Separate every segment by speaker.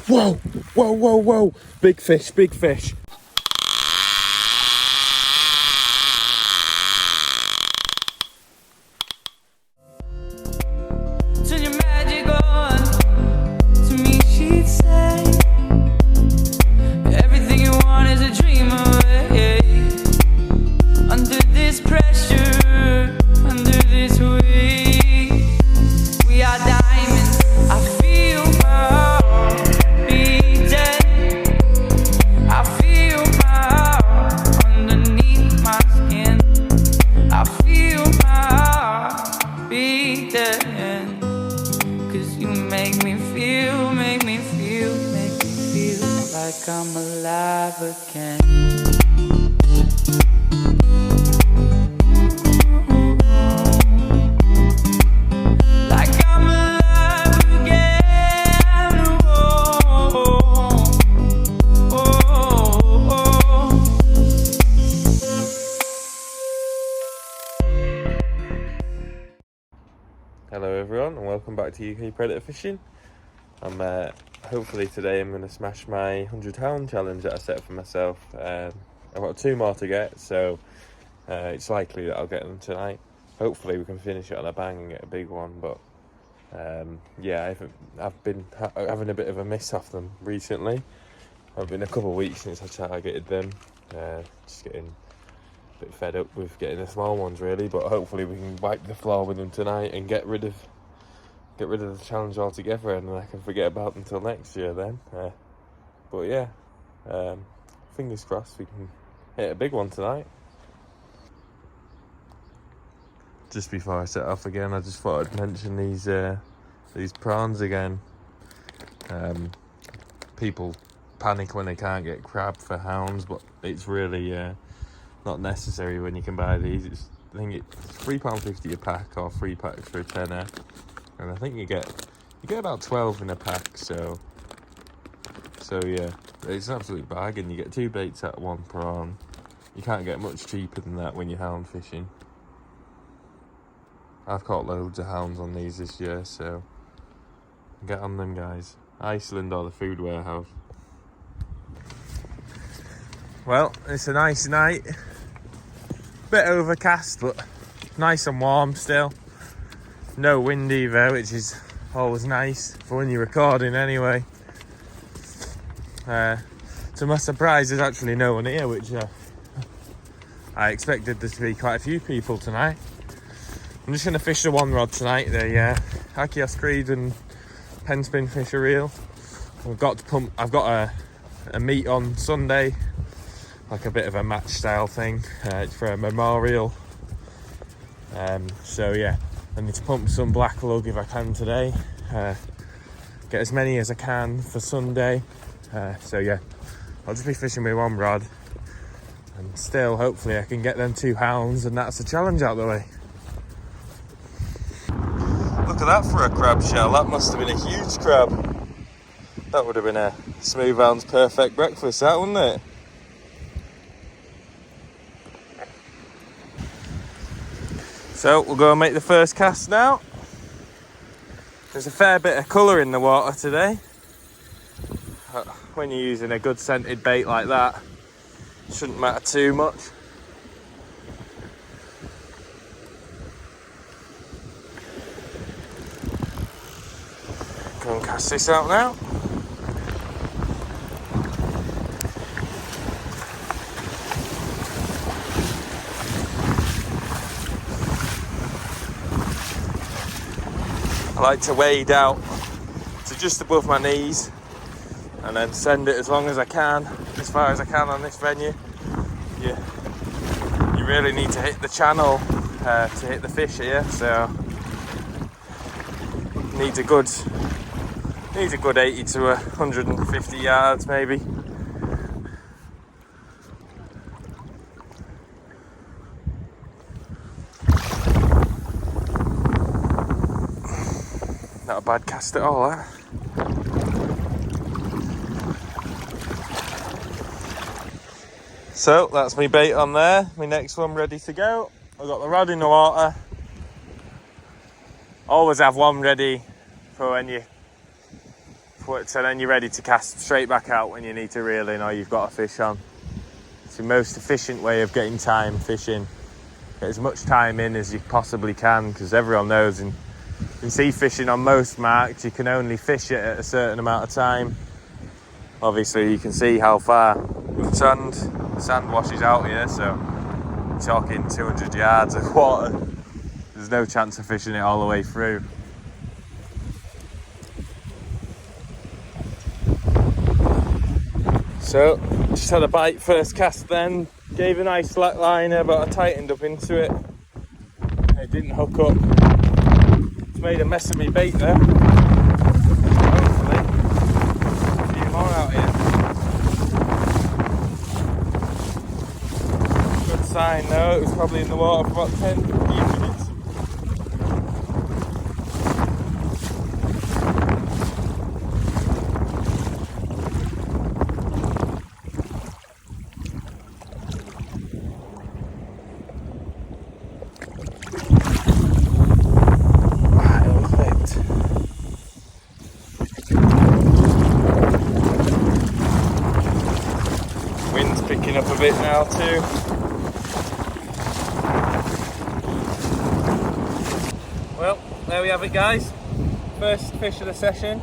Speaker 1: Whoa, whoa, whoa, whoa. Big fish, big fish.
Speaker 2: Turn your magic on. To me she'd say everything you want is a dream away. Under this pressure, under this weight, we are diamonds. I feel my heart beating. I feel my heart underneath my skin. I feel my heart beating. 'Cause you make me feel like I'm alive again. Like I'm alive again.
Speaker 1: Hello everyone and welcome back to UK Predator Fishing. Hopefully today I'm going to smash my 100 hound challenge that I set for myself. I've got 2 more to get, so it's likely that I'll get them tonight. Hopefully we can finish it on a bang and get a big one, but yeah, I've been having a bit of a miss off them recently. I've been a couple of weeks since I targeted them, just getting a bit fed up with getting the small ones really, but hopefully we can wipe the floor with them tonight and get rid of the challenge altogether, and then I can forget about them until next year then. But yeah, fingers crossed we can hit a big one tonight. Just before I set off again, I just thought I'd mention these prawns again. People panic when they can't get crab for hounds, but it's really not necessary when you can buy these. I think it's £3.50 a pack, or 3 packs for a tenner. And I think you get about 12 in a pack, so yeah, it's an absolute bargain. You get 2 baits at 1 prawn. You can't get much cheaper than that when you're hound fishing. I've caught loads of hounds on these this year, so get on them, guys. Iceland or the food warehouse. Well, it's a nice night. Bit overcast, but nice and warm still. No wind either, which is always nice for when you're recording anyway. To my surprise, there's actually no one here, which I expected there to be quite a few people tonight. I'm just going to fish the 1 rod tonight, the Achios Creed and pen spin fisher reel. I've got a meet on Sunday, like a bit of a match style thing. It's for a memorial. So yeah, I need to pump some black lug if I can today. Get as many as I can for Sunday. So yeah, I'll just be fishing with 1 rod, and still hopefully I can get them 2 hounds, and that's the challenge out the way. Look at that for a crab shell. That must have been a huge crab. That would have been a smoothhound's perfect breakfast, that, wouldn't it? So we'll go and make the first cast now. There's a fair bit of colour in the water today. When you're using a good scented bait like that, it shouldn't matter too much. Go and cast this out now. I like to wade out to just above my knees and then send it as long as I can, as far as I can on this venue. You really need to hit the channel to hit the fish here, so needs a good 80 to 150 yards maybe. Not a bad cast at all, that. So that's my bait on there. My next one ready to go. I've got the rod in the water. Always have one ready for so then you're ready to cast straight back out when you need to reel in or you've got a fish on. It's the most efficient way of getting time fishing. Get as much time in as you possibly can, because everyone knows in sea fishing on most marks you can only fish it at a certain amount of time. Obviously you can see how far with the sand washes out here, so you're talking 200 yards of water. There's no chance of fishing it all the way through. So just had a bite first cast then, gave a nice slack liner but I tightened up into it. It didn't hook up. It's made a mess of me bait there. Hopefully a few more out here. Good sign though, it was probably in the water for about 10 minutes. Picking up a bit now too. Well, there we have it guys. First fish of the session,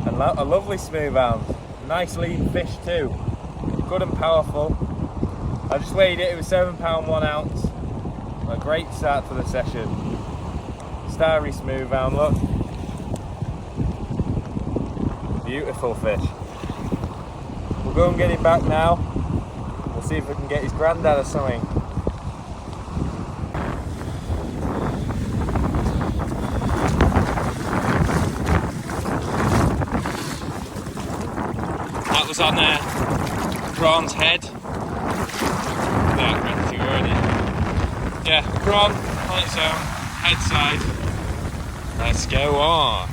Speaker 1: and a lovely smoothhound. Nice lean fish too. Good and powerful. I just weighed it, it was £7 1 ounce. A great start to the session. Starry smoothhound, look. Beautiful fish. We'll go and get him back now. We'll see if we can get his granddad or something. That was on prawn's head. That ready to go, isn't it? Yeah, prawn on its own, head side. Let's go on.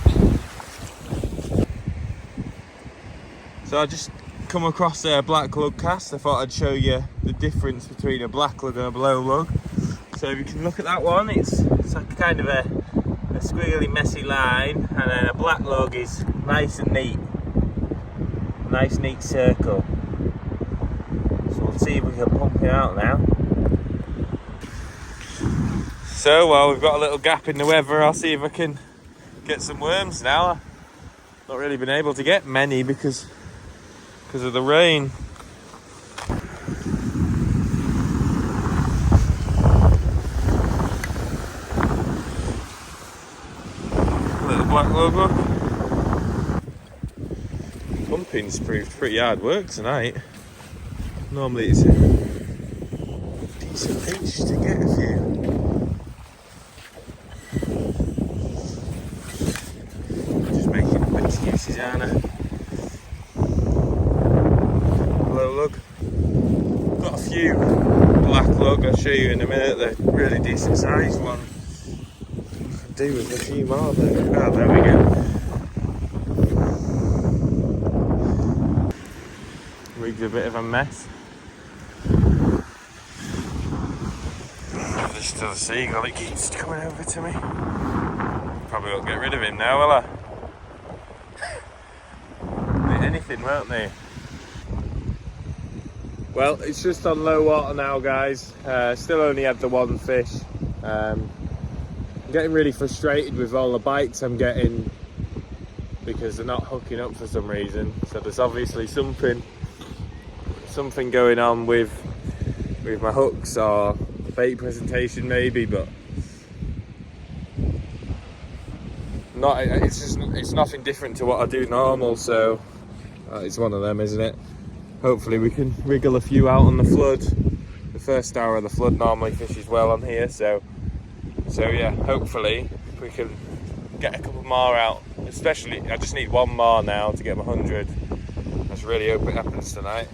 Speaker 1: So I just come across a black lug cast. I thought I'd show you the difference between a black lug and a blow lug. So if you can look at that one, it's like kind of a squiggly messy line, and then a black lug is nice and neat. Nice neat circle. So we'll see if we can pump it out now. So while we've got a little gap in the weather, I'll see if I can get some worms now. I've not really been able to get many because of the rain. Little black lug look. Pumping's proved pretty hard work tonight. Normally it's a decent pinch to get a few. Just making excuses, aren't I? Lug. Got a few black lug, I'll show you in a minute. They're really decent sized one. Could do with a few more there. Oh, there we go. Rigged a bit of a mess. There's still a seagull, it keeps coming over to me. Probably won't get rid of him now, will I? Anything, won't they? Well, it's just on low water now, guys. Still only had the one fish. I'm getting really frustrated with all the bites I'm getting because they're not hooking up for some reason. So there's obviously something going on with my hooks or bait presentation maybe, but it's nothing different to what I do normal. So it's one of them, isn't it? Hopefully we can wriggle a few out on the flood. The first hour of the flood normally fishes well on here, so yeah, hopefully we can get a couple more out. Especially, I just need one more now to get my 100. Let's really hope it happens tonight.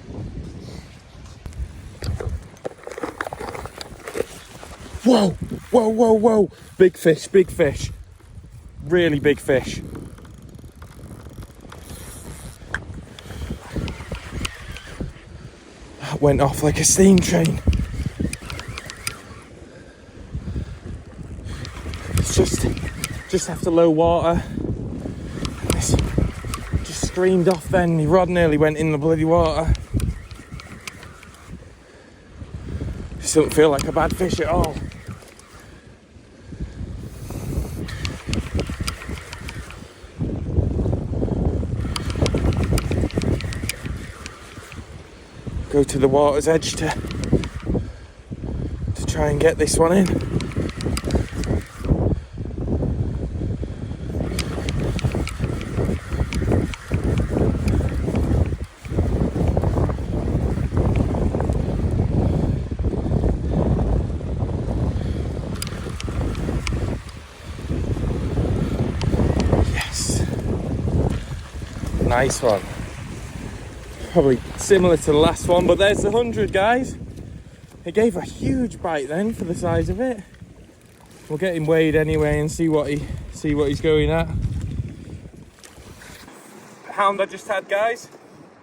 Speaker 1: Whoa, whoa, whoa, whoa! Big fish, big fish. Really big fish. Went off like a steam train. It's just after low water. And this just streamed off then. The rod nearly went in the bloody water. Just don't feel like a bad fish at all. Go to the water's edge to try and get this one in. Yes. Nice one. Probably similar to the last one, but there's the 100, guys. It gave a huge bite then for the size of it. We'll get him weighed anyway and see what he's going at. The hound I just had, guys,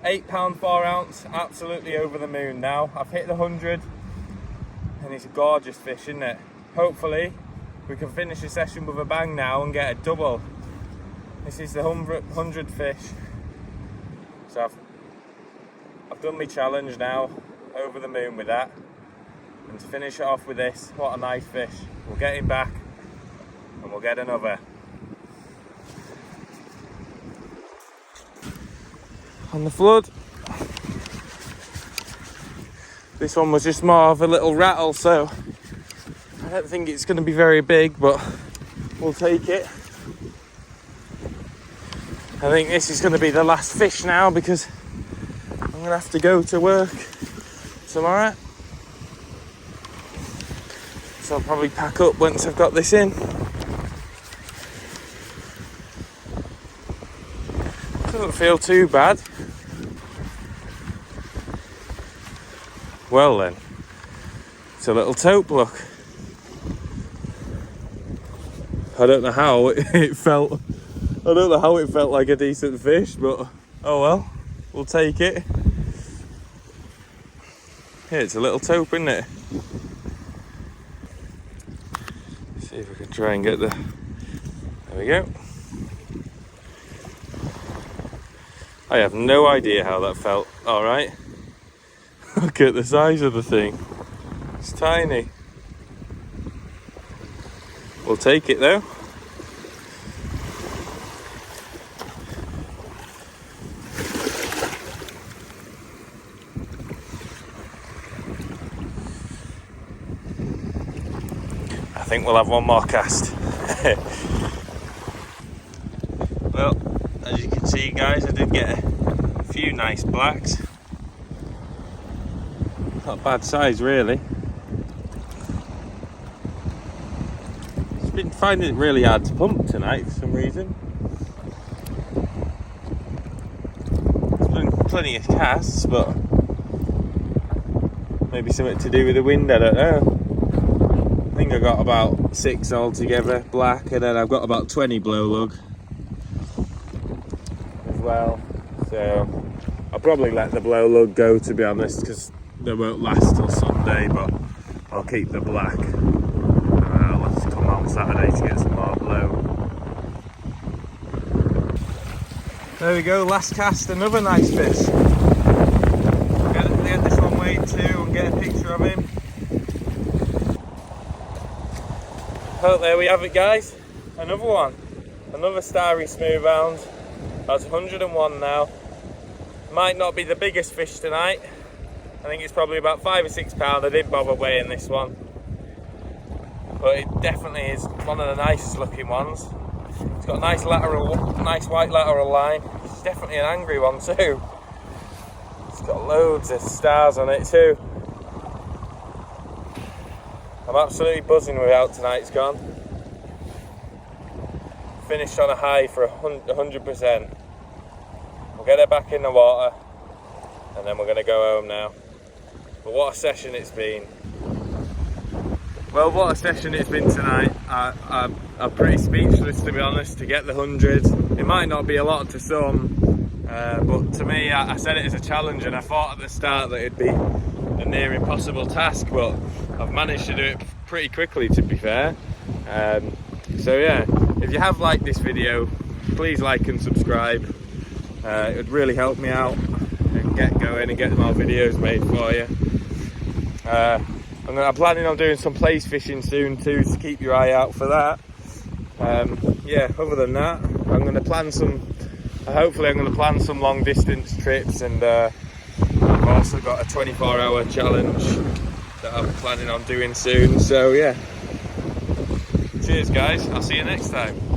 Speaker 1: £8 4 ounce, absolutely over the moon now. I've hit the 100 and it's a gorgeous fish, isn't it? Hopefully we can finish the session with a bang now and get a double. This is the 100 fish. So I've done my challenge now, over the moon with that. And to finish it off with this, what a nice fish. We'll get him back and we'll get another. On the flood. This one was just more of a little rattle, so I don't think it's going to be very big, but we'll take it. I think this is going to be the last fish now because I'm going to have to go to work tomorrow. So I'll probably pack up once I've got this in. Doesn't feel too bad. Well then, it's a little taupe, look. I don't know how it felt. I don't know how it felt like a decent fish, but oh well, we'll take it. Yeah, it's a little taupe, isn't it? See if we can try and get the... There we go. I have no idea how that felt. All right. Look at the size of the thing. It's tiny. We'll take it though. I think we'll have one more cast. Well, as you can see, guys, I did get a few nice blacks. Not a bad size, really. Just been finding it really hard to pump tonight for some reason. There's been plenty of casts, but maybe something to do with the wind, I don't know. I think I got about 6 altogether, black, and then I've got about 20 blow lug as well. So I'll probably let the blow lug go, to be honest, because they won't last till Sunday, but I'll keep the black. I'll have to come on Saturday to get some more blow. There we go, last cast, another nice fish. Get this one weighed too and get a picture of him. Oh, there we have it, guys. Another one. Another starry smoothhound. That's 101 now. Might not be the biggest fish tonight. I think it's probably about 5 or 6 pounds. I didn't bother weighing this one. But it definitely is one of the nicest looking ones. It's got a nice white lateral line. It's definitely an angry one too. It's got loads of stars on it too. I'm absolutely buzzing with how tonight's gone. Finished on a high for 100%. We'll get it back in the water and then we're going to go home now. But what a session it's been. Well, what a session it's been tonight. I'm pretty speechless, to be honest, to get the 100. It might not be a lot to some, but to me, I said it as a challenge, and I thought at the start that it'd be a near impossible task, but I've managed to do it pretty quickly, to be fair. So yeah, if you have liked this video, please like and subscribe. It would really help me out and get going and get more videos made for you. I'm planning on doing some place fishing soon too, so keep your eye out for that. Yeah, other than that, I'm going to plan some, hopefully I'm going to plan some long distance trips, and I've also got a 24-hour challenge that I'm planning on doing soon. So yeah, cheers guys, I'll see you next time.